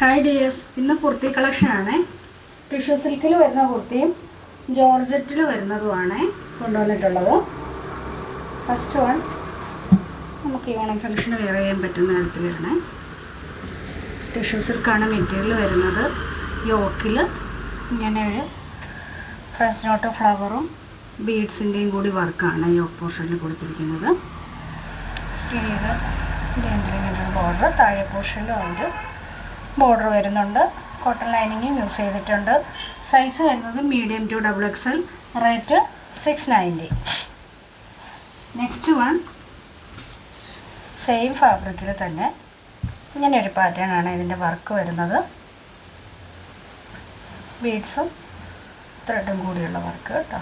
Hi dears, ഇന്ന് കുർത്തി കളക്ഷനാണ്. Tissue സിൽക്കിൽ വരുന്ന കുർത്തിയും ജോർജറ്റിൽ വരുന്നതുമാണ് കൊണ്ടുവന്നിട്ടുള്ളത്. ഫസ്റ്റ് വൺ നമുക്ക് ഈ ഓണം ഫംഗ്ഷന് വെയർ ചെയ്യാൻ പറ്റുന്ന തരത്തിലാണ്. ടിഷ്യൂ സിൽക്കാണ് മെറ്റീരിയൽ വരുന്നത്. യോക്കിൽ ഇങ്ങനെ ഒരു ഫ്രഷ് നോട്ട് ഫ്ലവറും ബീഡ്സിൻ്റെയും കൂടി വർക്കാണ് യോക്ക് പോർഷനിൽ കൊടുത്തിരിക്കുന്നത്. സ്ലീവ് ബോർഡർ, താഴെ പോർഷനിലും ഒരു ബോർഡർ വരുന്നുണ്ട്. കോട്ടൺ ലൈനിങ്ങും യൂസ് ചെയ്തിട്ടുണ്ട്. സൈസ് വരുന്നത് medium to XXL, rate 690. Next one same ഫാബ്രിക്കിൽ തന്നെ ഇങ്ങനെയൊരു പാറ്റേൺ ആണ് ഇതിൻ്റെ വർക്ക് വരുന്നത്. ബീഡ്സും ത്രെഡും കൂടിയുള്ള വർക്ക് കേട്ടോ.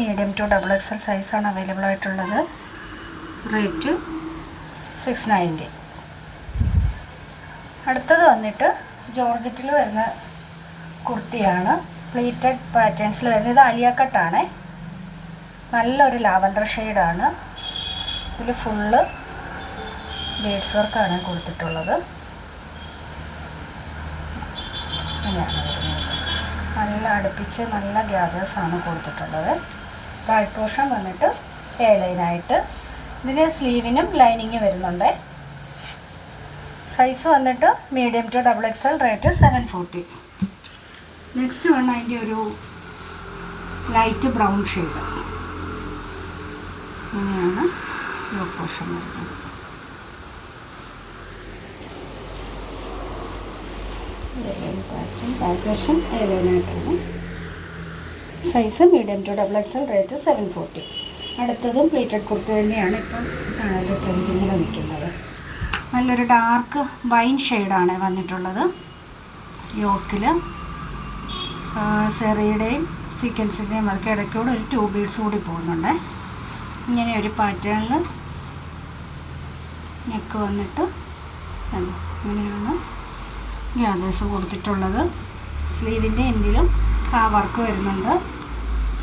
മീഡിയം ടു XXL സൈസാണ് അവൈലബിൾ ആയിട്ടുള്ളത്. റേറ്റ് 690. അടുത്തത് വന്നിട്ട് ജോർജറ്റിൽ വരുന്ന കുർത്തിയാണ്. പ്ലീറ്റഡ് പാറ്റേൺസിൽ വരുന്നത്. ഇത് ആലിയ കട്ടാണ്. നല്ലൊരു ലാവൻഡർ ഷെയ്ഡാണ്. ഇതിൽ ഫുള്ള് ബീഡ്സ് വർക്കാണ് കൊടുത്തിട്ടുള്ളത്. ഇങ്ങനെയാണ് വരുന്നത്. നല്ല അടുപ്പിച്ച് നല്ല ഗ്യാദേഴ്സാണ് കൊടുത്തിട്ടുള്ളത്. ബാക്ക് പോർഷൻ വന്നിട്ട് എ ലൈനായിട്ട്. ഇതിന് സ്ലീവിനും ലൈനിങ് വരുന്നുണ്ട്. സൈസ് വന്നിട്ട് medium to XXL, rate 740. Next one അതിൻ്റെ ഒരു ലൈറ്റ് ബ്രൗൺ ഷെയ്ഡ്. ഇങ്ങനെയാണ് യോക്ക് പോർഷൻ വരുന്നത്. പാറ്റേൺ ഏലൈനായിട്ടാണ്. Size medium to XXL, rate 740. അടുത്തതും പ്ലീറ്റഡ് കുർത്തി തന്നെയാണ് ഇപ്പം കാണാൻ ട്രെൻഡിങ്ങിൽ നിൽക്കുന്നത്. നല്ലൊരു ഡാർക്ക് വൈൻ ഷെയ്ഡാണ് വന്നിട്ടുള്ളത്. യോക്കിൽ സെറിയുടെയും സീക്വൻസിൻ്റെയും വർക്ക് ഇടയ്ക്കൂടെ ഒരു 2 ബീഡ്സ് കൂടി പോകുന്നുണ്ട്. ഇങ്ങനെ ഒരു പാറ്റേണിൽ നെക്ക് വന്നിട്ട് ഇങ്ങനെയാണ് ഗ്യാദേഴ്സ് കൊടുത്തിട്ടുള്ളത്. സ്ലീവിൻ്റെ എൻഡിലും ആ വർക്ക് വരുന്നുണ്ട്.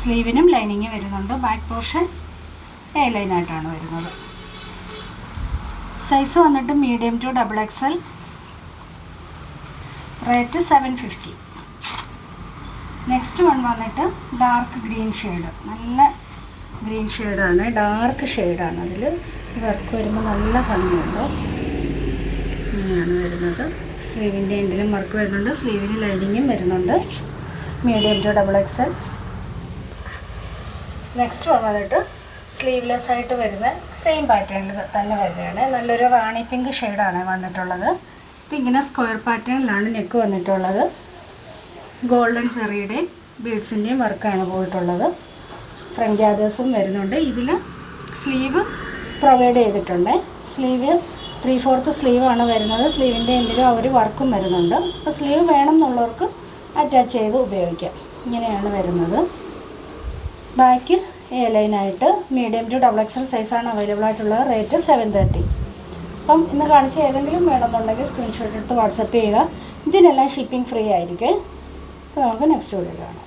സ്ലീവിനും ലൈനിങ് വരുന്നുണ്ട്. ബാക്ക് പോർഷൻ എ ലൈനായിട്ടാണ് വരുന്നത്. സൈസ് വന്നിട്ട് medium to XXL, rate 750. Next one വന്നിട്ട് ഡാർക്ക് ഗ്രീൻ ഷെയ്ഡ്. നല്ല ഗ്രീൻ ഷെയ്ഡാണ്, ഡാർക്ക് ഷെയ്ഡാണ്. അതിൽ വർക്ക് വരുമ്പോൾ നല്ല ഭംഗിയുണ്ട്. ഇങ്ങനെയാണ് വരുന്നത്. സ്ലീവിൻ്റെ എൻഡിലും വർക്ക് വരുന്നുണ്ട്. സ്ലീവിന് ലൈനിങ്ങും വരുന്നുണ്ട്. Medium to XXL. Next one വന്നിട്ട് സ്ലീവ്ലെസ് ആയിട്ട് വരുന്ന സെയിം പാറ്റേണിൽ തന്നെ വരുന്നതാണ്. നല്ലൊരു റാണി പിങ്ക് ഷെയ്ഡാണ് വന്നിട്ടുള്ളത്. ഇപ്പം ഇങ്ങനെ സ്ക്വയർ പാറ്റേണിലാണ് നെക്ക് വന്നിട്ടുള്ളത്. ഗോൾഡൻ സെറിയുടെയും ബീഡ്സിൻ്റെയും വർക്കാണ് പോയിട്ടുള്ളത്. ഫ്രണ്ട് ഗ്യാദേഴ്സും വരുന്നുണ്ട്. ഇതിൽ സ്ലീവ് പ്രൊവൈഡ് ചെയ്തിട്ടുണ്ട്. സ്ലീവ് 3/4 സ്ലീവാണ് വരുന്നത്. സ്ലീവിൻ്റെ എന്തെങ്കിലും ഒരു വർക്കും വരുന്നുണ്ട്. അപ്പോൾ സ്ലീവ് വേണം എന്നുള്ളവർക്ക് അറ്റാച്ച് ചെയ്ത് ഉപയോഗിക്കാം. ഇങ്ങനെയാണ് വരുന്നത്. ബാക്ക് എ ലൈനായിട്ട് മീഡിയം ടു XXL സൈസാണ് അവൈലബിൾ ആയിട്ടുള്ളത്. റേറ്റ് 730. അപ്പം ഇന്ന് കാണിച്ച ഏതെങ്കിലും വേണമെന്നുണ്ടെങ്കിൽ സ്ക്രീൻഷോട്ട് എടുത്ത് വാട്സപ്പ് ചെയ്യുക. ഇതിനെല്ലാം ഷിപ്പിംഗ് ഫ്രീ ആയിരിക്കും. അപ്പോൾ നമുക്ക് നെക്സ്റ്റ് വീഡിയോ കാണാം.